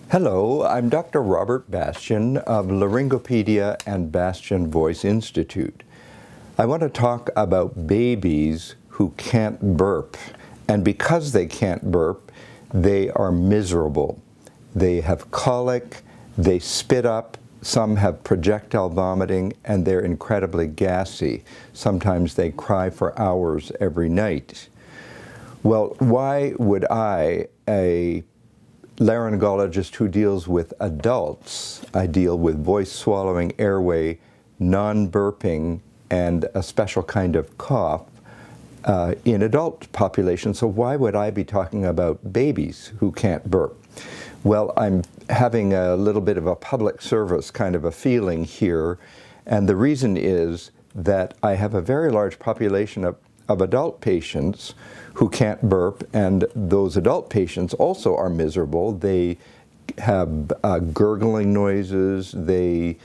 Hello, I'm Dr. Robert Bastian of Laryngopedia and Bastian Voice Institute. I want to talk about babies who can't burp, and because they can't burp, they are miserable. They have colic, they spit up, some have projectile vomiting, and they're incredibly gassy. Sometimes they cry for hours every night. Well, why would I, a laryngologist who deals with adults, I deal with voice swallowing, airway, non-burping, and a special kind of cough in adult population. So why would I be talking about babies who can't burp? Well, I'm having a little bit of a public service kind of a feeling here, and the reason is that I have a very large population of adult patients who can't burp, and those adult patients also are miserable. They have gurgling noises, they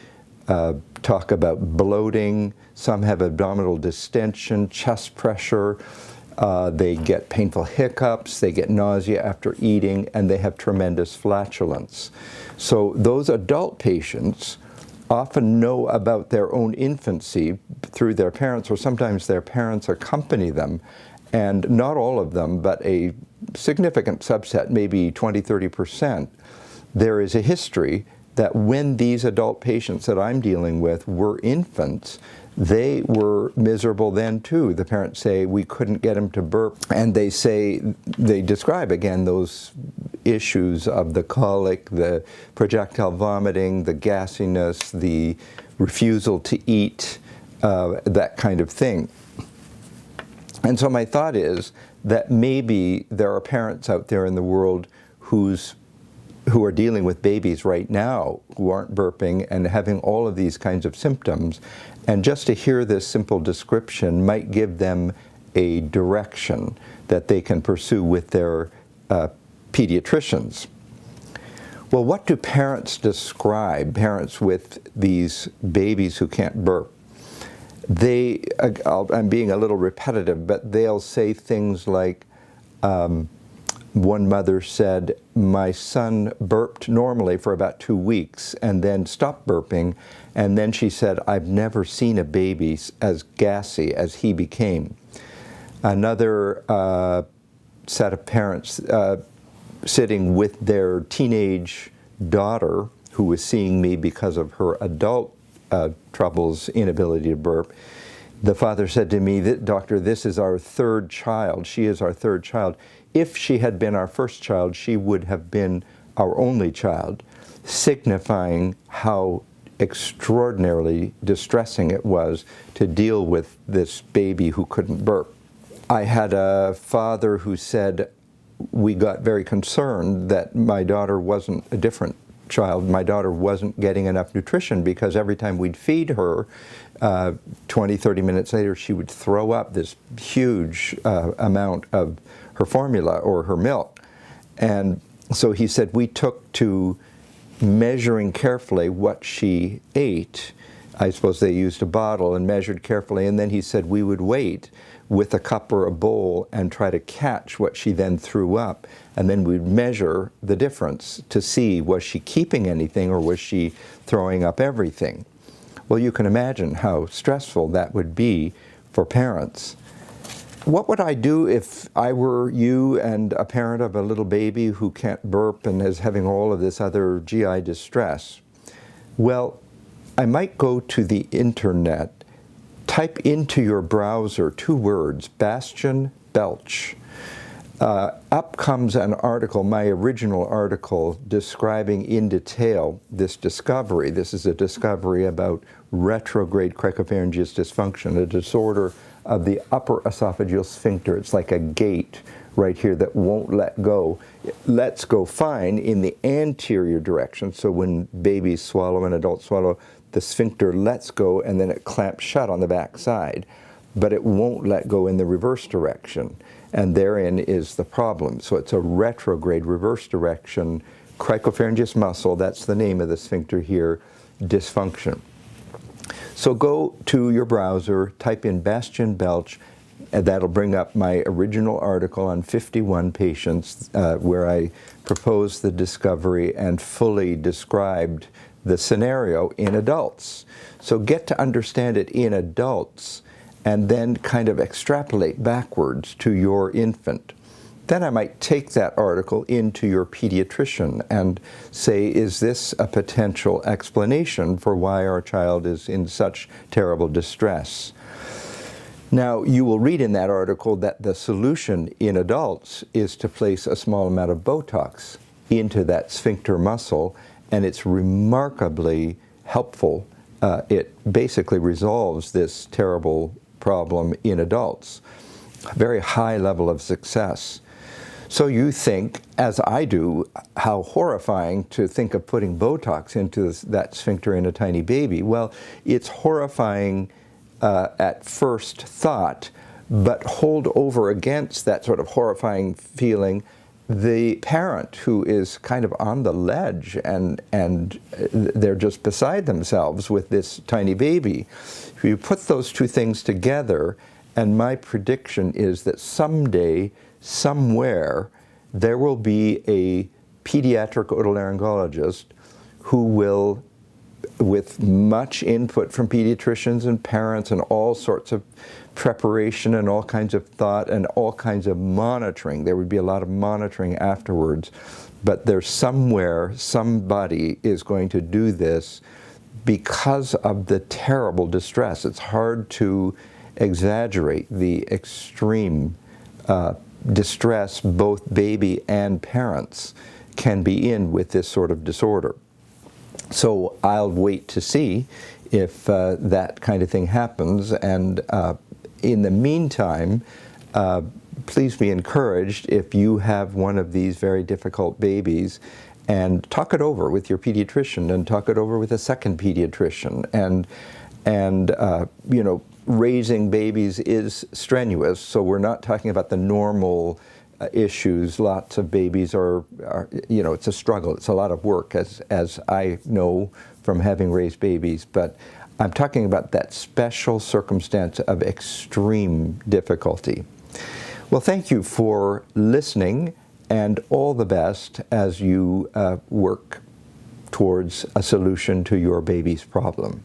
talk about bloating, some have abdominal distension, chest pressure, they get painful hiccups, they get nausea after eating, and they have tremendous flatulence. So those adult patients often know about their own infancy through their parents, or sometimes their parents accompany them, and not all of them, but a significant subset, maybe 20–30%, there is a history that when these adult patients that I'm dealing with were infants, they were miserable then too. The parents say we couldn't get them to burp, and they describe again those issues of the colic, the projectile vomiting, the gassiness, the refusal to eat, that kind of thing. And so my thought is that maybe there are parents out there in the world who are dealing with babies right now who aren't burping and having all of these kinds of symptoms, and just to hear this simple description might give them a direction that they can pursue with their pediatricians. Well, what do parents describe, parents with these babies who can't burp? I'm being a little repetitive, but they'll say things like, one mother said, my son burped normally for about 2 weeks and then stopped burping, and then she said, I've never seen a baby as gassy as he became. Another set of parents sitting with their teenage daughter, who was seeing me because of her adult troubles, inability to burp. The father said to me, Doctor, this is our third child. She is our third child. If she had been our first child, she would have been our only child, signifying how extraordinarily distressing it was to deal with this baby who couldn't burp. I had a father who said, we got very concerned that my daughter wasn't a different child. My daughter wasn't getting enough nutrition because every time we'd feed her, 20–30 minutes later, she would throw up this huge amount of her formula or her milk. And so he said we took to measuring carefully what she ate. I suppose they used a bottle and measured carefully, and then he said we would wait with a cup or a bowl and try to catch what she then threw up, and then we'd measure the difference to see was she keeping anything or was she throwing up everything. Well, you can imagine how stressful that would be for parents. What would I do if I were you and a parent of a little baby who can't burp and is having all of this other GI distress? Well, I might go to the internet, type into your browser 2 words, Bastian Belch. Up comes an article, my original article, describing in detail this discovery. This is a discovery about retrograde cricopharyngeus dysfunction, a disorder of the upper esophageal sphincter. It's like a gate right here that won't let go. It lets go fine in the anterior direction, so when babies swallow and adults swallow, the sphincter lets go and then it clamps shut on the back side, but it won't let go in the reverse direction, and therein is the problem. So it's a retrograde reverse direction cricopharyngeus muscle, that's the name of the sphincter here, dysfunction. So go to your browser, type in Bastian Belch, And that'll bring up my original article on 51 patients where I proposed the discovery and fully described the scenario in adults. So get to understand it in adults and then kind of extrapolate backwards to your infant. Then I might take that article into your pediatrician and say, is this a potential explanation for why our child is in such terrible distress? Now, you will read in that article that the solution in adults is to place a small amount of Botox into that sphincter muscle, and it's remarkably helpful. It basically resolves this terrible problem in adults. A very high level of success. So you think, as I do, how horrifying to think of putting Botox into that sphincter in a tiny baby. Well, it's horrifying at first thought, but hold over against that sort of horrifying feeling the parent who is kind of on the ledge and they're just beside themselves with this tiny baby. If you put those two things together, and my prediction is that someday, somewhere, there will be a pediatric otolaryngologist who will, with much input from pediatricians and parents and all sorts of preparation and all kinds of thought and all kinds of monitoring. There would be a lot of monitoring afterwards, but there's somewhere, somebody is going to do this because of the terrible distress. It's hard to exaggerate the extreme distress both baby and parents can be in with this sort of disorder. So I'll wait to see if that kind of thing happens, and in the meantime, please be encouraged if you have one of these very difficult babies, and talk it over with your pediatrician and talk it over with a second pediatrician. And you know, raising babies is strenuous, so we're not talking about the normal issues. Lots of babies are, you know, it's a struggle. It's a lot of work, as I know from having raised babies. But I'm talking about that special circumstance of extreme difficulty. Well, thank you for listening, and all the best as you work towards a solution to your baby's problem.